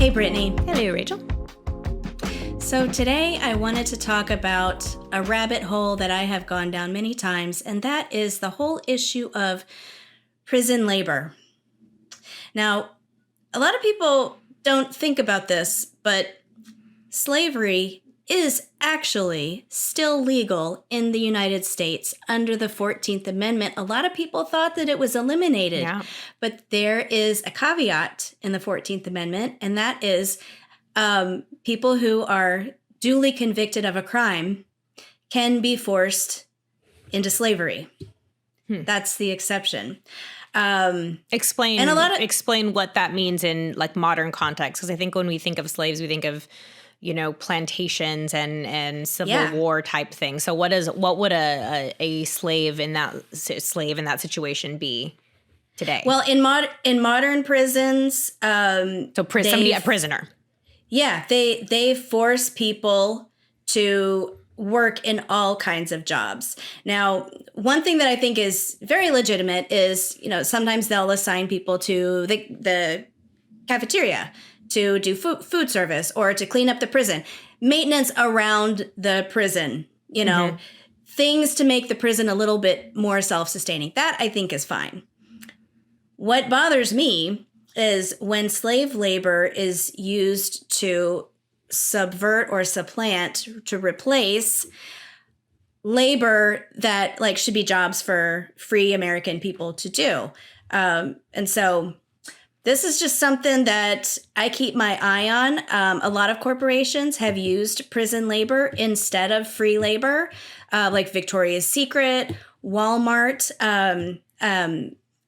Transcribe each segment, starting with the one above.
Hey, Brittany. Hello, Rachel. So today I wanted to talk about a rabbit hole that I have gone down many times, and that is the whole issue of prison labor. Now, a lot of people don't think about this, but slavery is actually still legal in the United States under the 14th Amendment. A lot of people thought that it was eliminated, but there is a caveat in the 14th Amendment, and that is people who are duly convicted of a crime can be forced into slavery. That's the exception. Explain what that means in like modern context, because I think when we think of slaves, we think of plantations and civil war type things. So what would a slave in that situation be today? Well, in modern prisons, a prisoner. Yeah, they force people to work in all kinds of jobs. Now, one thing that I think is very legitimate is, sometimes they'll assign people to the cafeteria to do food service or to clean up the prison, maintenance around the prison, things to make the prison a little bit more self-sustaining. That I think is fine. What bothers me is when slave labor is used to subvert or supplant, to replace labor that should be jobs for free American people to do. And so this is just something that I keep my eye on. A lot of corporations have used prison labor instead of free labor, like Victoria's Secret, Walmart. I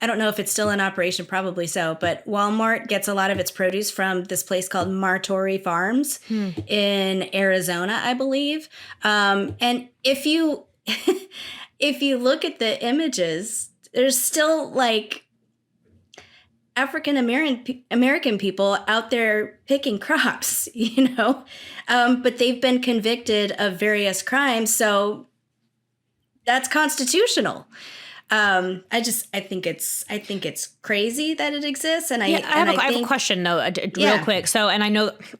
don't know if it's still in operation, probably so, but Walmart gets a lot of its produce from this place called Martori Farms in Arizona, I believe. And if you if you look at the images, there's still African American people out there picking crops, but they've been convicted of various crimes, so that's constitutional. I think it's crazy that it exists, and I have a question though, real quick. So, and I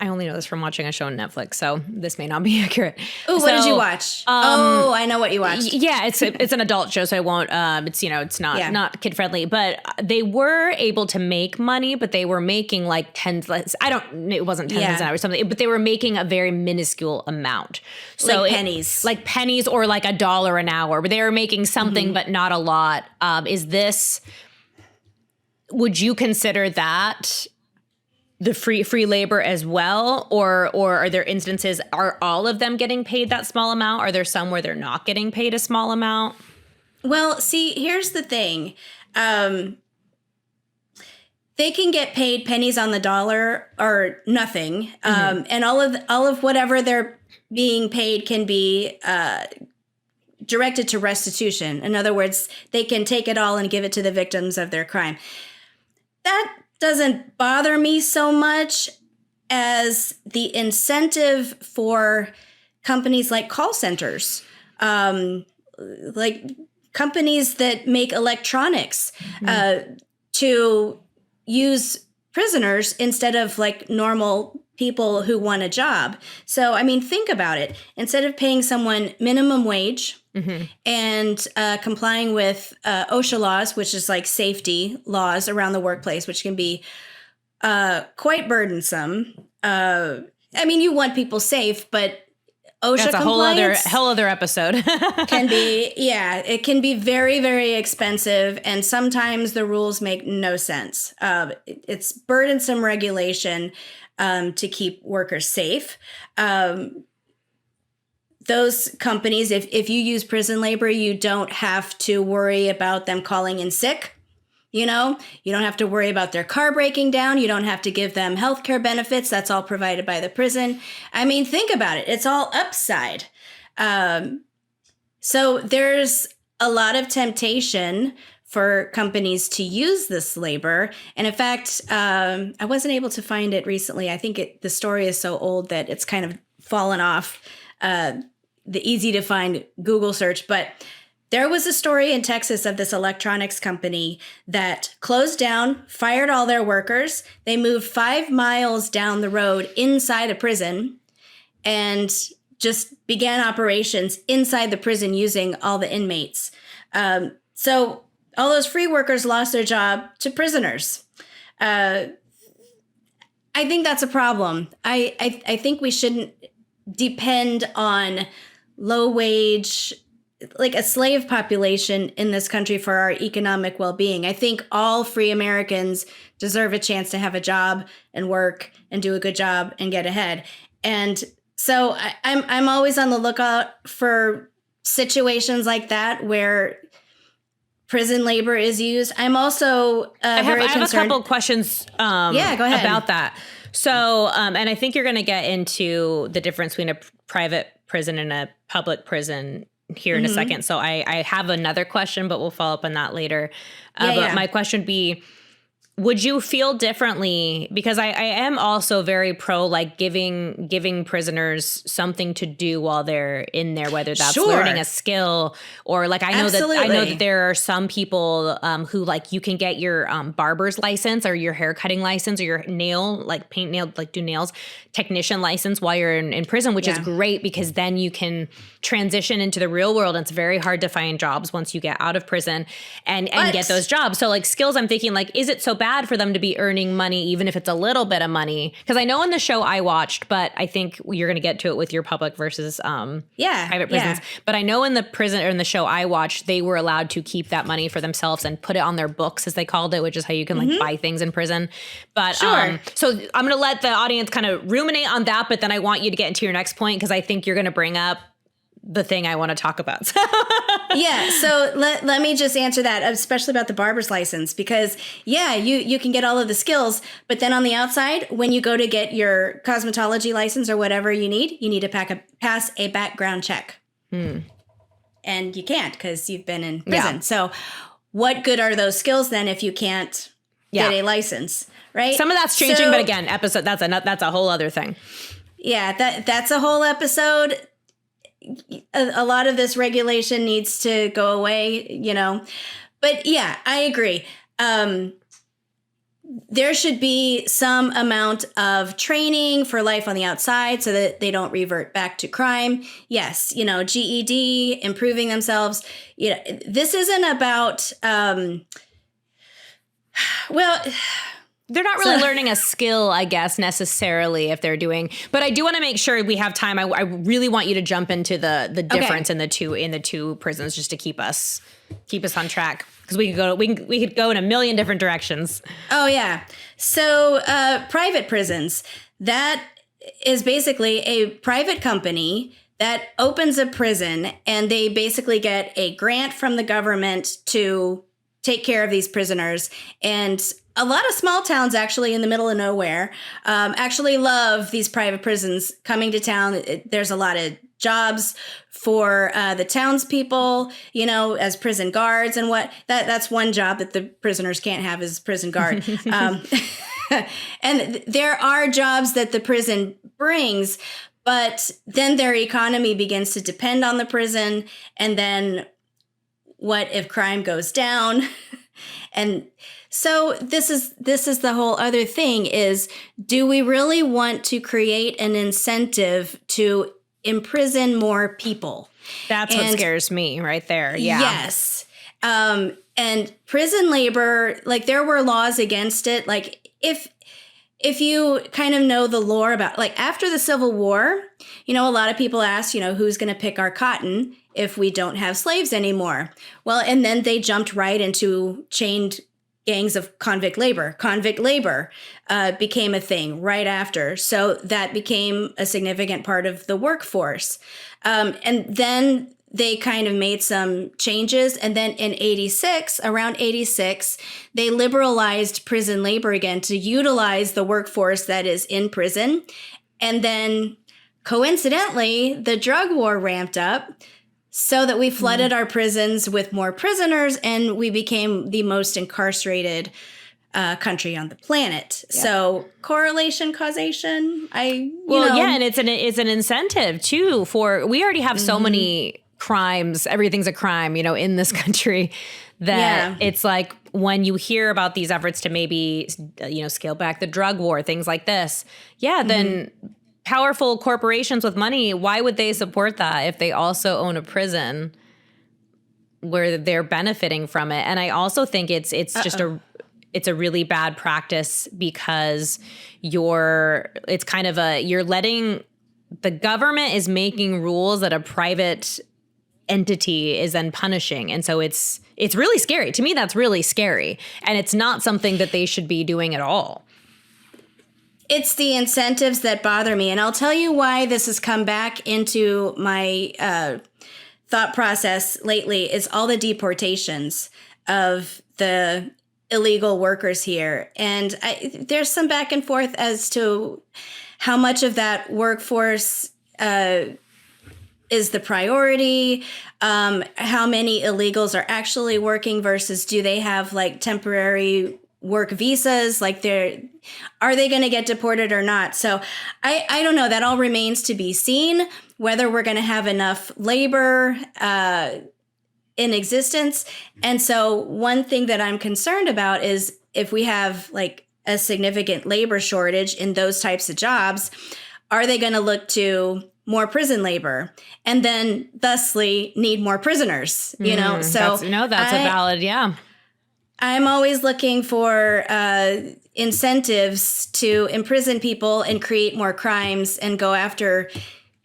only know this from watching a show on Netflix, so this may not be accurate. Oh, what did you watch? I know what you watched. Yeah, it's an adult show, so I won't. It's not kid friendly, but they were able to make money, but they were making like tens. It wasn't tens an hour or something, but they were making a very minuscule amount. So like pennies, or like $1 an hour, but they were making something, but not a lot. Would you consider that the free labor as well? Or are there instances, are all of them getting paid that small amount? Are there some where they're not getting paid a small amount? Well, see, here's the thing. They can get paid pennies on the dollar or nothing. And all of whatever they're being paid can be directed to restitution. In other words, they can take it all and give it to the victims of their crime. That doesn't bother me so much as the incentive for companies like call centers, like companies that make electronics, to use prisoners instead of like normal people who want a job. So, think about it. Instead of paying someone minimum wage and complying with OSHA laws, which is like safety laws around the workplace, which can be quite burdensome. You want people safe, but OSHA That's a compliance whole other episode. it can be very, very expensive. And sometimes the rules make no sense. It's burdensome regulation to keep workers safe. Those companies, if you use prison labor, you don't have to worry about them calling in sick. You don't have to worry about their car breaking down. You don't have to give them healthcare benefits. That's all provided by the prison. Think about it. It's all upside. So there's a lot of temptation for companies to use this labor. And in fact, I wasn't able to find it recently. I think the story is so old that it's kind of fallen off the easy to find Google search. But There was a story in Texas of this electronics company that closed down, fired all their workers. They moved 5 miles down the road inside a prison and just began operations inside the prison using all the inmates. So all those free workers lost their job to prisoners. I think that's a problem. I think we shouldn't depend on low wage, like a slave population in this country for our economic well-being. I think all free Americans deserve a chance to have a job and work and do a good job and get ahead. And so I'm always on the lookout for situations like that where prison labor is used. I'm also I have a couple questions go ahead. About that. So, and I think you're going to get into the difference between a private prison and a public prison here in a second. So I have another question, but we'll follow up on that later. My question would be, would you feel differently? Because I am also very pro like giving prisoners something to do while they're in there, whether that's learning a skill or like I know that there are some people who like you can get your barber's license or your hair cutting license or your paint nail, like do nails technician license while you're in prison, which is great because then you can transition into the real world. And it's very hard to find jobs once you get out of prison and get those jobs. So like skills, I'm thinking like, is it so bad for them to be earning money, even if it's a little bit of money? Because I know in the show I watched, but I think you're going to get to it with your public versus private prisons. But I know in the prison or in the show I watched, they were allowed to keep that money for themselves and put it on their books, as they called it, which is how you can like buy things in prison. But so I'm going to let the audience kind of ruminate on that. But then I want you to get into your next point because I think you're going to bring up the thing I want to talk about. So let me just answer that, especially about the barber's license, because you can get all of the skills, but then on the outside, when you go to get your cosmetology license or whatever you need to pass a background check. And you can't because you've been in prison. So what good are those skills then if you can't get a license, right? Some of that's changing, but again, that's a whole other thing. Yeah, that's a whole episode. A lot of this regulation needs to go away, But yeah, I agree. There should be some amount of training for life on the outside so that they don't revert back to crime. Yes, GED, improving themselves. This isn't about, they're not really learning a skill, I guess, necessarily if they're doing. But I do want to make sure we have time. I really want you to jump into the difference in the two prisons just to keep us on track because we could go in a million different directions. Oh yeah. So private prisons, that is basically a private company that opens a prison and they basically get a grant from the government to take care of these prisoners. And a lot of small towns actually in the middle of nowhere actually love these private prisons coming to town. There's a lot of jobs for the townspeople, as prison guards and that's one job that the prisoners can't have is prison guard. And there are jobs that the prison brings, but then their economy begins to depend on the prison. And then what if crime goes down? And so this is the whole other thing is, do we really want to create an incentive to imprison more people? That's what scares me right there. Yeah. Yes. And prison labor, like there were laws against it. Like if you kind of know the lore about like after the Civil War, a lot of people ask, who's going to pick our cotton if we don't have slaves anymore? Well, and then they jumped right into chained gangs of convict labor. Convict labor became a thing right after. So that became a significant part of the workforce. And then they kind of made some changes. And then in around 86, they liberalized prison labor again to utilize the workforce that is in prison. And then coincidentally, the drug war ramped up so that we flooded our prisons with more prisoners and we became the most incarcerated country on the planet. Yeah. So correlation, causation, and it's an incentive too we already have so many crimes, everything's a crime, in this country, that it's like when you hear about these efforts to maybe, scale back the drug war, things like this, then powerful corporations with money, why would they support that if they also own a prison where they're benefiting from it? And I also think it's just it's a really bad practice because you're letting the government is making rules that a private entity is then punishing. And so it's really scary. To me, that's really scary. And it's not something that they should be doing at all. It's the incentives that bother me. And I'll tell you why this has come back into my thought process lately is all the deportations of the illegal workers here. And there's some back and forth as to how much of that workforce is the priority, how many illegals are actually working versus do they have like temporary work visas, like are they going to get deported or not? So I don't know. That all remains to be seen, whether we're going to have enough labor in existence. And so one thing that I'm concerned about is if we have like a significant labor shortage in those types of jobs, are they going to look to more prison labor and then thusly need more prisoners, So that's a valid, I'm always looking for incentives to imprison people and create more crimes and go after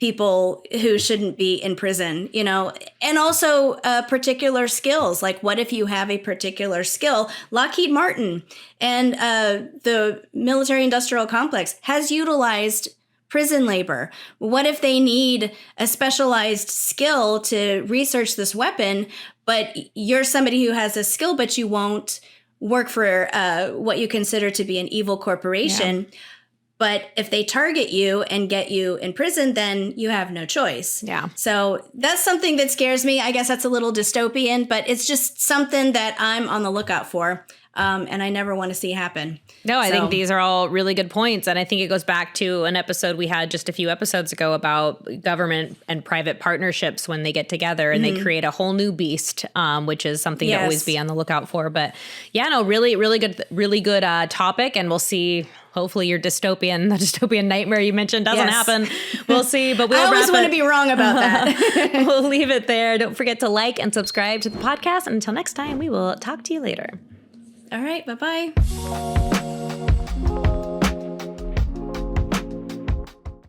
people who shouldn't be in prison, and also particular skills. Like what if you have a particular skill? Lockheed Martin and the military industrial complex has utilized prison labor. What if they need a specialized skill to research this weapon, but you're somebody who has a skill, but you won't work for what you consider to be an evil corporation. Yeah. But if they target you and get you in prison, then you have no choice. Yeah. So that's something that scares me. I guess that's a little dystopian, but it's just something that I'm on the lookout for. And I never want to see happen. No, I think these are all really good points. And I think it goes back to an episode we had just a few episodes ago about government and private partnerships when they get together and they create a whole new beast, which is something to always be on the lookout for. But really good topic. And we'll see. Hopefully the dystopian nightmare you mentioned doesn't happen. We'll see, but we'll I always want to be wrong about that. We'll leave it there. Don't forget to like and subscribe to the podcast. And until next time, we will talk to you later. All right. Bye-bye.